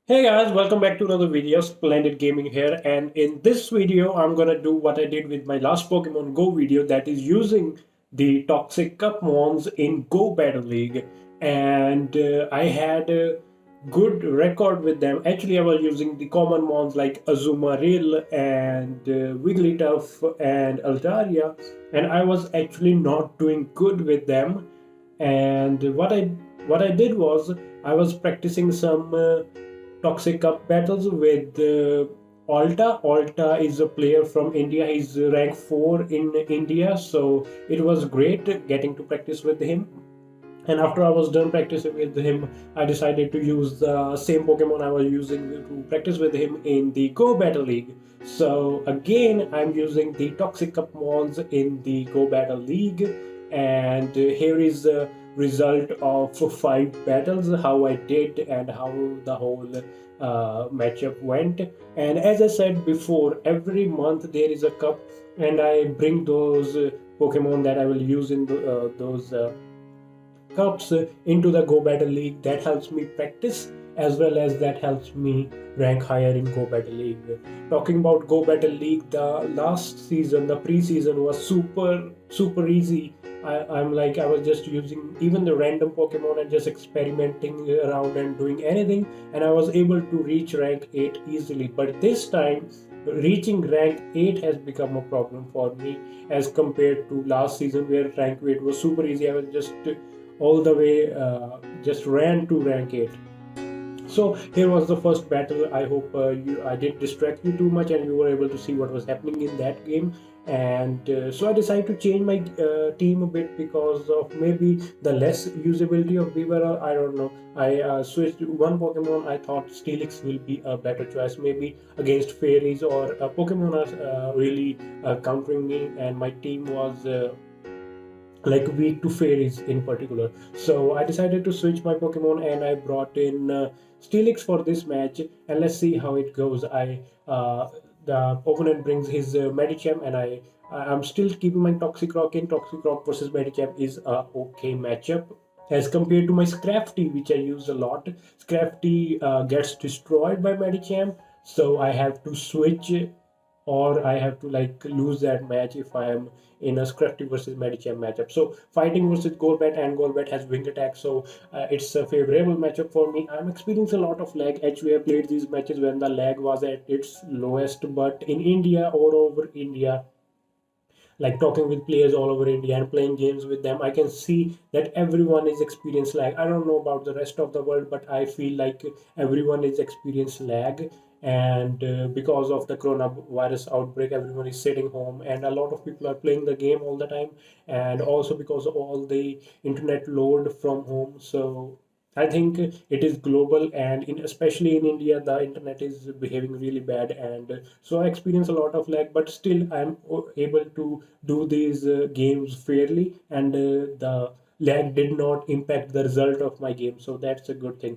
Hey guys, welcome back to another video. Splendid Gaming here, and in this video, I'm gonna do what I did with my last Pokemon Go video, that is using the Toxic Cup Mons in Go Battle League. And I had a good record with them. Actually, I was using the common Mons like Azumarill and Wigglytuff and Altaria, and I was actually not doing good with them. And what I did was I was practicing some. Toxic Cup battles with Alta. Alta is a player from India. He's rank 4 in India, so it was great getting to practice with him. And after I was done practicing with him, I decided to use the same Pokemon I was using to practice with him in the Go Battle League. So again, I'm using the Toxic Cup Mons in the Go Battle League, and here is the result of 5 battles, how I did and how the whole matchup went. And as I said before, every month there is a cup, and I bring those Pokemon that I will use in those cups into the Go Battle League. That helps me practice as well as that helps me rank higher in Go Battle League. Talking about Go Battle League, the last season, the pre-season was super easy. I was just using even the random Pokemon and just experimenting around and doing anything, and I was able to reach rank 8 easily. But this time, reaching rank 8 has become a problem for me as compared to last season where rank 8 was super easy. I was just all the way just ran to rank 8. So here was the first battle. I hope I didn't distract you too much and you were able to see what was happening in that game. And so I decided to change my team a bit because of maybe the less usability of Bibarel. I don't know. I switched to one Pokemon. I thought Steelix will be a better choice, maybe against fairies or Pokemon are really countering me, and my team was like weak to fairies in particular. So I decided to switch my Pokemon and I brought in Steelix for this match, and let's see how it goes. The opponent brings his Medicham, and I'm still keeping my Toxicroak in. Toxicroak versus Medicham is a okay matchup as compared to my Scrafty, which I use a lot. Scrafty gets destroyed by Medicham, so I have to switch or I have to like lose that match if I am in a Scrafty versus Medicham matchup. So fighting versus Golbat, and Golbat has wing attack, so it's a favorable matchup for me. I'm experiencing a lot of lag. Actually, I played these matches when the lag was at its lowest, but in India or over India, like talking with players all over India and playing games with them, I can see that everyone is experiencing lag. I don't know about the rest of the world, but I feel like everyone is experiencing lag. And because of the coronavirus outbreak, everyone is sitting home, and a lot of people are playing the game all the time. And also because of all the internet load from home, so I think it is global, and especially in India, the internet is behaving really bad, and so I experience a lot of lag. But still, I'm able to do these games fairly, and the lag did not impact the result of my game, so that's a good thing.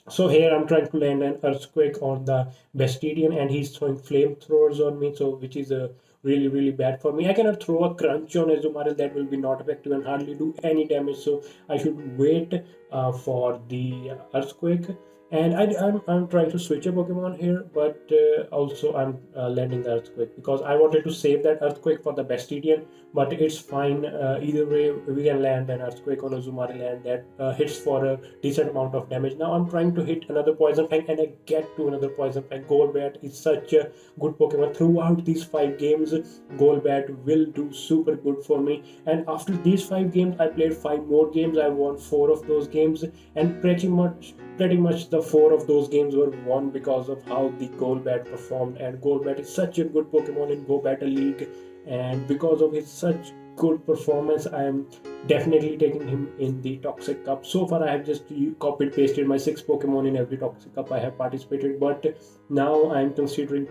So here I'm trying to land an earthquake on the Bastidian, and he's throwing flamethrowers on me, so which is a really bad for me. I cannot throw a crunch on Azumarill, that will be not effective and hardly do any damage. So I should wait for the earthquake. And I'm trying to switch a Pokemon here, but also I'm landing the earthquake because I wanted to save that earthquake for the Bastidian, but it's fine. Either way, we can land an earthquake on Azumarill, and that hits for a decent amount of damage. Now I'm trying to hit another poison fang, and I get to another poison fang. Golbat is such a good Pokemon. Throughout these 5 games, Golbat will do super good for me. And after these 5 games, I played 5 more games. I won 4 of those games, and pretty much the 4 of those games were won because of how the Golbat performed. And Golbat is such a good Pokemon in Go Battle League, and because of his such good performance, I am definitely taking him in the Toxic Cup. So far, I have just copied pasted my 6 Pokemon in every Toxic Cup I have participated, but now I am considering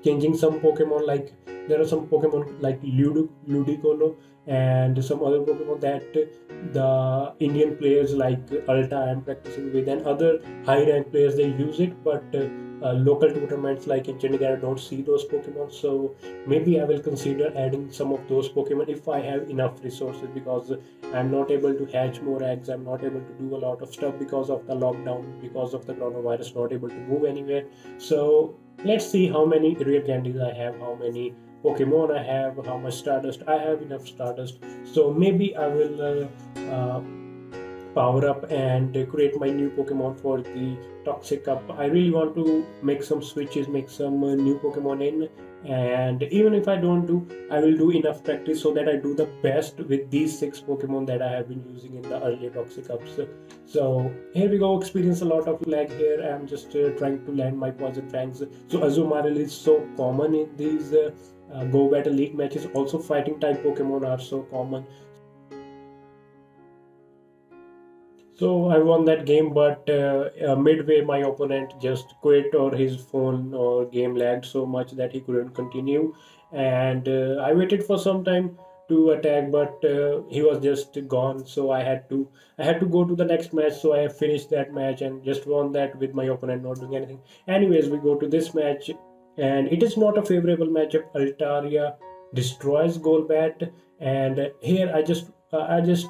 changing some Pokemon. Like there are some Pokemon like Ludicolo and some other Pokemon that the Indian players like Alta I'm practicing with, and other high rank players they use it, but local tournaments like in Chandigarh I don't see those Pokemon. So maybe I will consider adding some of those Pokemon if I have enough resources, because I'm not able to hatch more eggs, I'm not able to do a lot of stuff because of the lockdown, because of the coronavirus, not able to move anywhere. So let's see how many rare candies I have, how many Pokemon I have, how much Stardust I have. Enough Stardust, so maybe I will power up and create my new Pokemon for the Toxic Cup. I really want to make some switches, make some new Pokemon in, and even if I don't do, I will do enough practice so that I do the best with these 6 Pokemon that I have been using in the earlier Toxic Cups. So here we go. Experience a lot of lag here. I'm just trying to land my Poison Fangs. So Azumarill is so common in these Go Battle League matches. Also, fighting type Pokemon are so common. So I won that game, but midway my opponent just quit, or his phone or game lagged so much that he couldn't continue. And I waited for some time to attack, but he was just gone. So I had to go to the next match. So I finished that match and just won that with my opponent not doing anything. Anyways, we go to this match, and it is not a favorable matchup. Altaria destroys Golbat, and here I just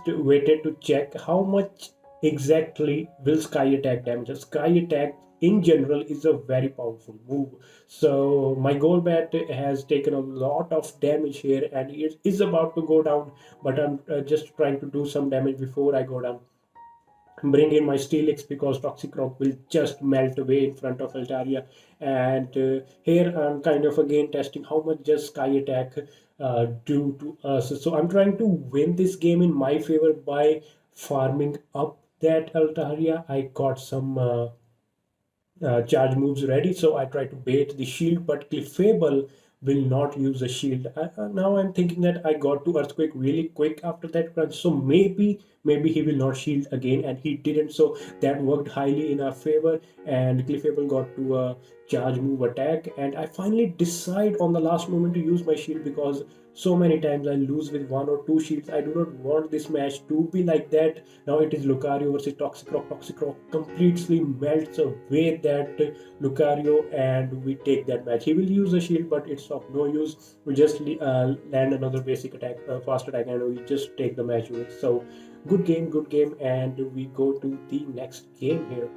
waited to check how much exactly will sky attack damage. Sky attack in general is a very powerful move. So my Golbat has taken a lot of damage here, and it is about to go down, but I'm just trying to do some damage before I go down. Bring in my Steelix because Toxicroak will just melt away in front of Altaria. And here I'm kind of again testing how much does Sky Attack do to us. So I'm trying to win this game in my favor by farming up that Altaria. I got some charge moves ready, so I try to bait the shield, but Clefable will not use a shield. Now I'm thinking that I got to Earthquake really quick after that crunch, so maybe he will not shield again, and he didn't, so that worked highly in our favor, and Clefable got to a charge move attack, and I finally decide on the last moment to use my shield because so many times I lose with 1 or 2 shields. I do not want this match to be like that. Now it is Lucario versus Toxicroak. Toxicroak completely melts away that Lucario, and we take that match. He will use a shield, but it's of no use. We just land another basic attack, fast attack, and we just take the match away. So good game, and we go to the next game here.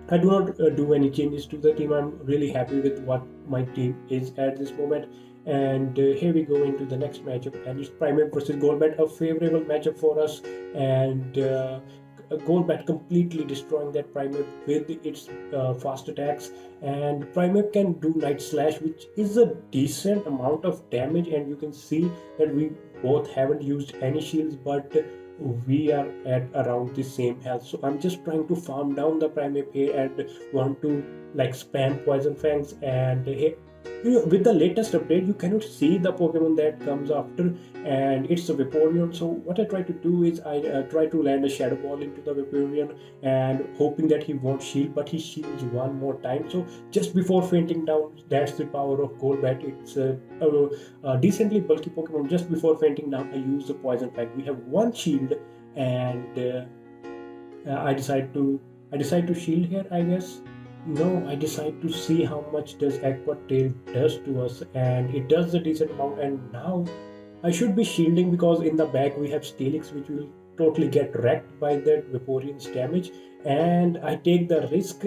I do not do any changes to the team. I'm really happy with what my team is at this moment. And here we go into the next matchup, and it's Primeape versus Golbat, a favorable matchup for us. And Golbat completely destroying that Primeape with its fast attacks. And Primeape can do Night Slash, which is a decent amount of damage. And you can see that we both haven't used any shields, but we are at around the same health. So I'm just trying to farm down the Primeape here and want to like spam Poison Fangs. And with the latest update, you cannot see the Pokemon that comes after, and it's a Vaporeon. So what I try to do is I try to land a Shadow Ball into the Vaporeon and hoping that he won't shield, but he shields one more time. So just before fainting down, that's the power of Golbat. It's a decently bulky Pokemon. Just before fainting down, I use the Poison Pack. We have one shield, and I decide to shield here, I guess. No, I decide to see how much does Aqua Tail does to us, and it does a decent amount. And now I should be shielding because in the back we have Steelix, which will totally get wrecked by that Vaporeon's damage. And I take the risk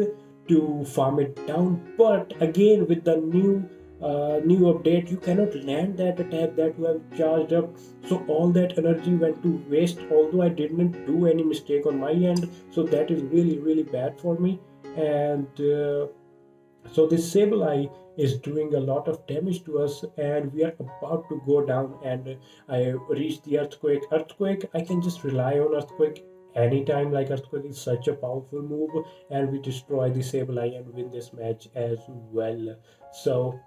to farm it down. But again, with the new update, you cannot land that attack that you have charged up. So all that energy went to waste. Although I didn't do any mistake on my end, so that is really bad for me. And so this Sableye is doing a lot of damage to us, and we are about to go down. And I reach the Earthquake. Earthquake, I can just rely on Earthquake anytime. Like Earthquake is such a powerful move, and we destroy the Sableye and win this match as well. So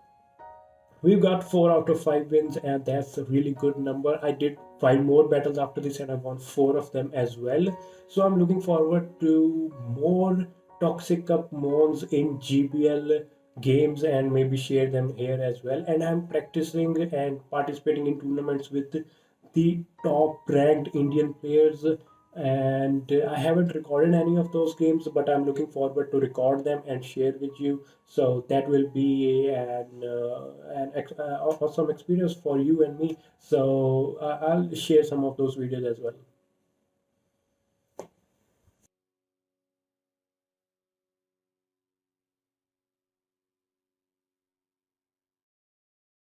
we've got 4 out of 5 wins, and that's a really good number. I did 5 more battles after this, and I won 4 of them as well. So I'm looking forward to more Toxic Cup Mons in GBL games and maybe share them here as well. And I'm practicing and participating in tournaments with the top ranked Indian players. And I haven't recorded any of those games, but I'm looking forward to record them and share with you. So that will be an awesome experience for you and me. So I'll share some of those videos as well.